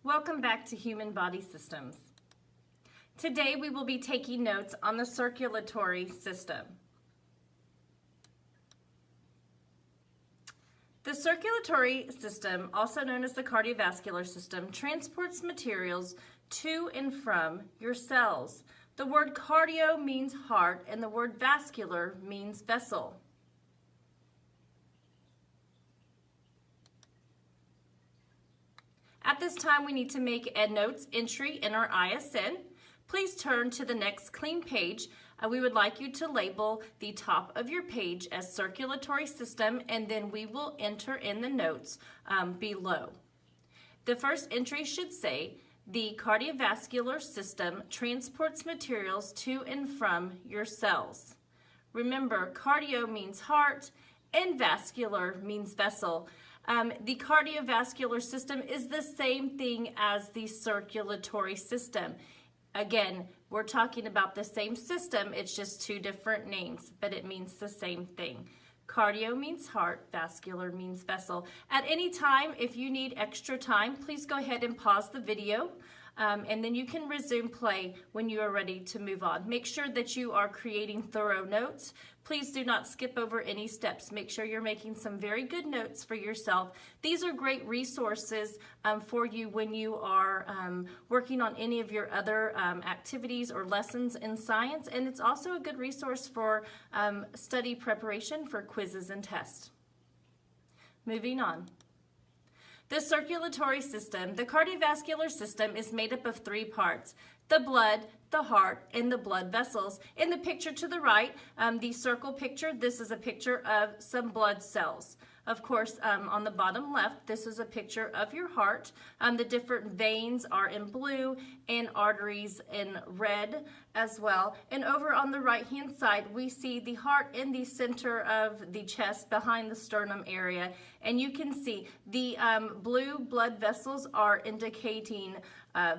Welcome back to Human Body Systems. Today we will be taking notes on the circulatory system. The circulatory system, also known as the cardiovascular system, transports materials to and from your cells. The word cardio means heart and the word vascular means vessel. At this time, we need to make a notes entry in our ISN. Please turn to the next clean page. We would like you to label the top of your page as circulatory system, and then we will enter in the notes below. The first entry should say, the cardiovascular system transports materials to and from your cells. Remember, cardio means heart and vascular means vessel. The cardiovascular system is the same thing as the circulatory system. Again, we're talking about the same system, it's just two different names, but it means the same thing. Cardio means heart, vascular means vessel. At any time, if you need extra time, please go ahead and pause the video, and then you can resume play when you are ready to move on. Make sure that you are creating thorough notes. Please do not skip over any steps. Make sure you're making some very good notes for yourself. These are great resources for you when you are working on any of your other activities or lessons in science, and it's also a good resource for study preparation for quizzes and tests. Moving on. The circulatory system, the cardiovascular system, is made up of three parts: the blood, the heart, and the blood vessels. In the picture to the right, the circle picture, this is a picture of some blood cells. Of course, on the bottom left, this is a picture of your heart. The different veins are in blue and arteries in red as well. And over on the right-hand side, we see the heart in the center of the chest behind the sternum area. And you can see the blue blood vessels are indicating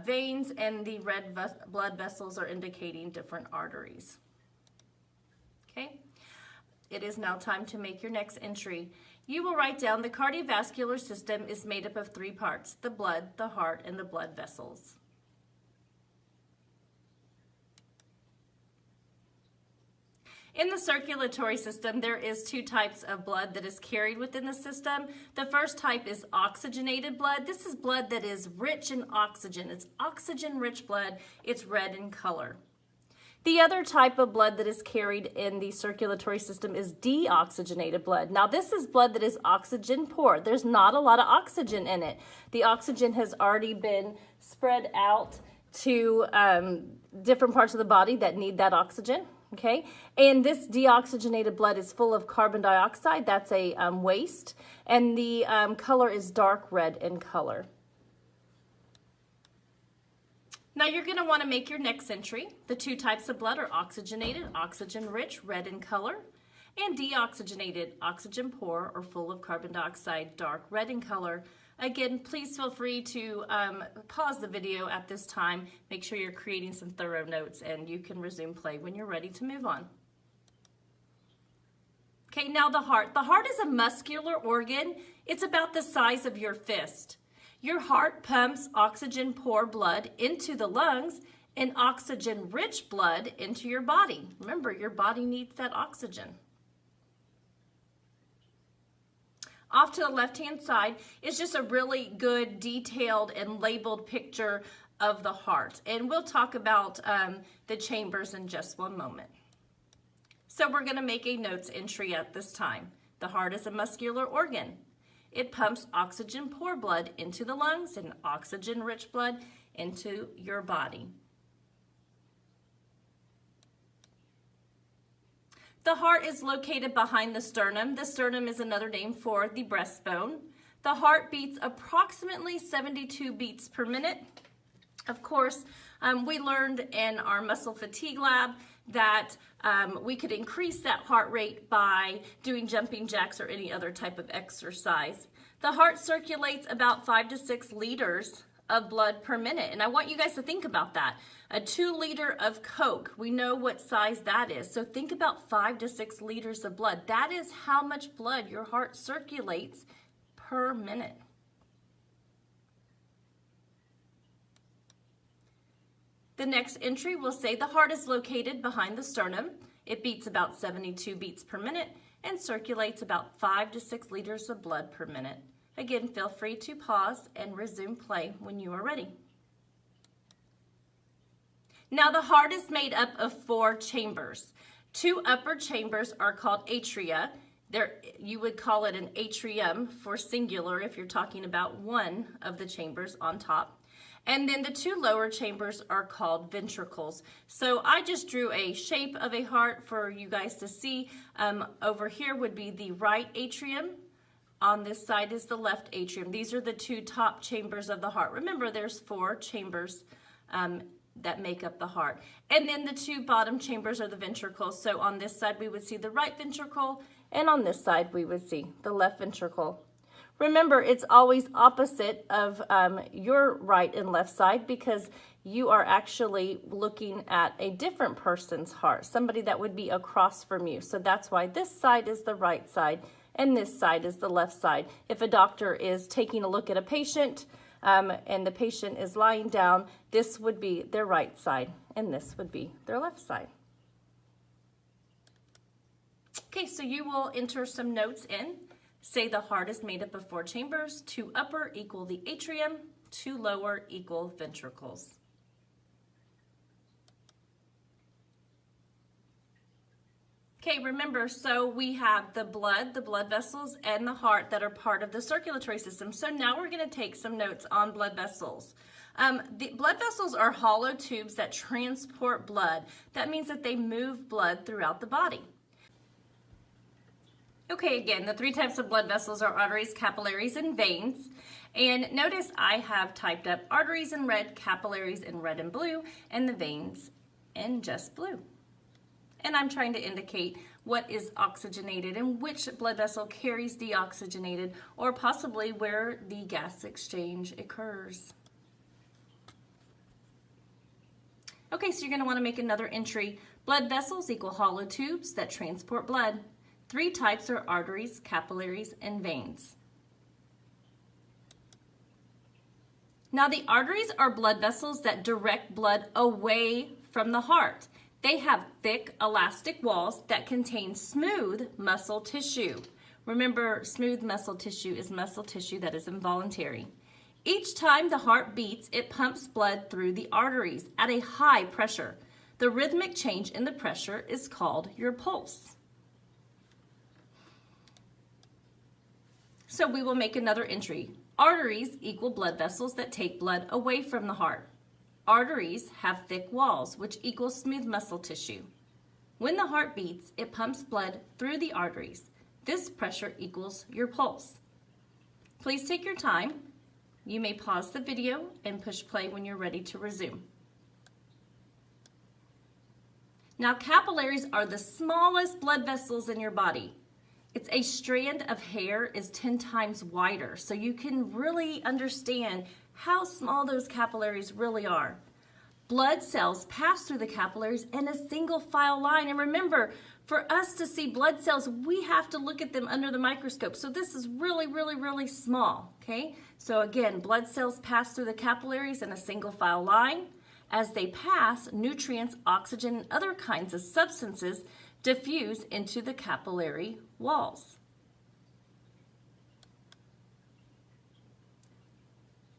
veins, and the red blood vessels are indicating different arteries. Okay, it is now time to make your next entry. You will write down the cardiovascular system is made up of three parts: the blood, the heart, and the blood vessels. In the circulatory system, there is two types of blood that is carried within the system. The first type is oxygenated blood. This is blood that is rich in oxygen. It's oxygen-rich blood. It's red in color. The other type of blood that is carried in the circulatory system is deoxygenated blood. Now, this is blood that is oxygen poor. There's not a lot of oxygen in it. The oxygen has already been spread out to different parts of the body that need that oxygen. Okay, and this deoxygenated blood is full of carbon dioxide. That's a waste, and the color is dark red in color. Now you're going to want to make your next entry. The two types of blood are oxygenated, oxygen-rich, red in color, and deoxygenated, oxygen-poor, or full of carbon dioxide, dark red in color. Again, please feel free to pause the video at this time. Make sure you're creating some thorough notes, and you can resume play when you're ready to move on. Okay, now the heart. The heart is a muscular organ. It's about the size of your fist. Your heart pumps oxygen-poor blood into the lungs and oxygen-rich blood into your body. Remember, your body needs that oxygen. Off to the left-hand side is just a really good, detailed, and labeled picture of the heart. And we'll talk about the chambers in just one moment. So we're going to make a notes entry at this time. The heart is a muscular organ. It pumps oxygen-poor blood into the lungs and oxygen-rich blood into your body. The heart is located behind the sternum. The sternum is another name for the breastbone. The heart beats approximately 72 beats per minute. Of course, we learned in our muscle fatigue lab that we could increase that heart rate by doing jumping jacks or any other type of exercise. The heart circulates about 5 to 6 liters of blood per minute. And I want you guys to think about that. A 2 liter of Coke, we know what size that is. So think about 5 to 6 liters of blood. That is how much blood your heart circulates per minute. The next entry will say the heart is located behind the sternum. It beats about 72 beats per minute and circulates about 5 to 6 liters of blood per minute. Again, feel free to pause and resume play when you are ready. Now the heart is made up of 4 chambers. 2 upper chambers are called atria. You would call it an atrium for singular if you're talking about one of the chambers on top. And then the 2 lower chambers are called ventricles. So I just drew a shape of a heart for you guys to see. Over here would be the right atrium. On this side is the left atrium. These are the 2 top chambers of the heart. Remember, there's 4 chambers that make up the heart. And then the 2 bottom chambers are the ventricles. So on this side we would see the right ventricle, and on this side we would see the left ventricle. Remember, it's always opposite of your right and left side because you are actually looking at a different person's heart, somebody that would be across from you. So that's why this side is the right side and this side is the left side. If a doctor is taking a look at a patient and the patient is lying down, this would be their right side and this would be their left side. Okay, so you will enter some notes in. Say the heart is made up of 4 chambers, 2 upper equal the atrium, 2 lower equal ventricles. Okay, remember, so we have the blood vessels, and the heart that are part of the circulatory system. So now we're going to take some notes on blood vessels. The blood vessels are hollow tubes that transport blood. That means that they move blood throughout the body. Okay, again, the 3 types of blood vessels are arteries, capillaries, and veins. And notice I have typed up arteries in red, capillaries in red and blue, and the veins in just blue. And I'm trying to indicate what is oxygenated and which blood vessel carries deoxygenated, or possibly where the gas exchange occurs. Okay, so you're going to want to make another entry. Blood vessels equal hollow tubes that transport blood. 3 types are arteries, capillaries, and veins. Now the arteries are blood vessels that direct blood away from the heart. They have thick elastic walls that contain smooth muscle tissue. Remember, smooth muscle tissue is muscle tissue that is involuntary. Each time the heart beats, it pumps blood through the arteries at a high pressure. The rhythmic change in the pressure is called your pulse. So we will make another entry. Arteries equal blood vessels that take blood away from the heart. Arteries have thick walls, which equals smooth muscle tissue. When the heart beats, it pumps blood through the arteries. This pressure equals your pulse. Please take your time. You may pause the video and push play when you're ready to resume. Now, capillaries are the smallest blood vessels in your body. It's a strand of hair is 10 times wider, so you can really understand how small those capillaries really are. Blood cells pass through the capillaries in a single file line. And remember, for us to see blood cells, we have to look at them under the microscope. So this is really, really, really small, okay? So again, blood cells pass through the capillaries in a single file line. As they pass, nutrients, oxygen, and other kinds of substances diffuse into the capillary walls.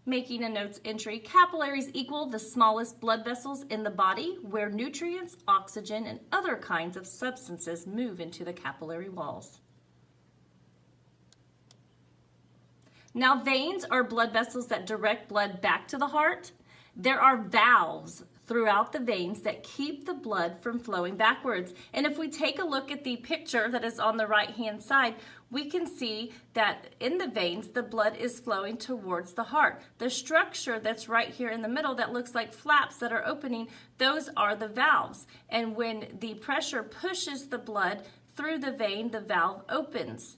Making a notes entry, capillaries equal the smallest blood vessels in the body where nutrients, oxygen, and other kinds of substances move into the capillary walls. Now, veins are blood vessels that direct blood back to the heart. There are valves throughout the veins that keep the blood from flowing backwards. And if we take a look at the picture that is on the right-hand side, we can see that in the veins, the blood is flowing towards the heart. The structure that's right here in the middle that looks like flaps that are opening, those are the valves. And when the pressure pushes the blood through the vein, the valve opens.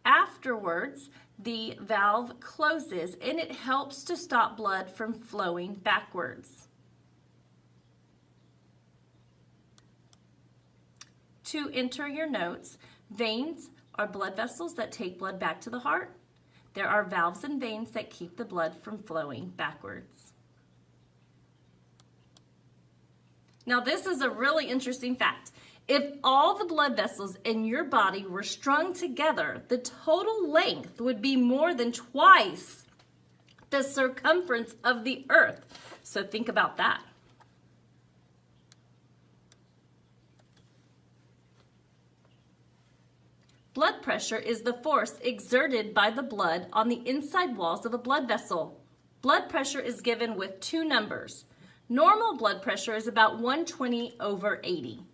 Afterwards, the valve closes and it helps to stop blood from flowing backwards. To enter your notes, veins are blood vessels that take blood back to the heart. There are valves and veins that keep the blood from flowing backwards. Now this is a really interesting fact. If all the blood vessels in your body were strung together, the total length would be more than twice the circumference of the earth. So think about that. Blood pressure is the force exerted by the blood on the inside walls of a blood vessel. Blood pressure is given with two numbers. Normal blood pressure is about 120/80.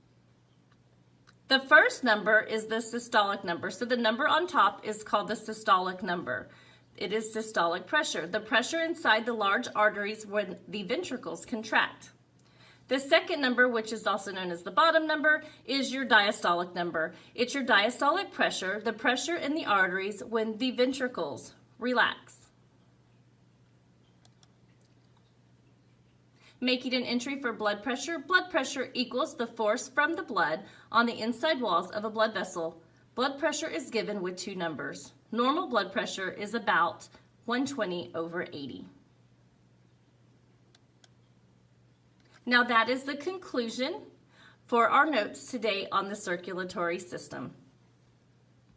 The first number is the systolic number. So the number on top is called the systolic number. It is systolic pressure, the pressure inside the large arteries when the ventricles contract. The second number, which is also known as the bottom number, is your diastolic number. It's your diastolic pressure, the pressure in the arteries when the ventricles relax. Making an entry for blood pressure equals the force from the blood on the inside walls of a blood vessel. Blood pressure is given with two numbers. Normal blood pressure is about 120/80. Now that is the conclusion for our notes today on the circulatory system.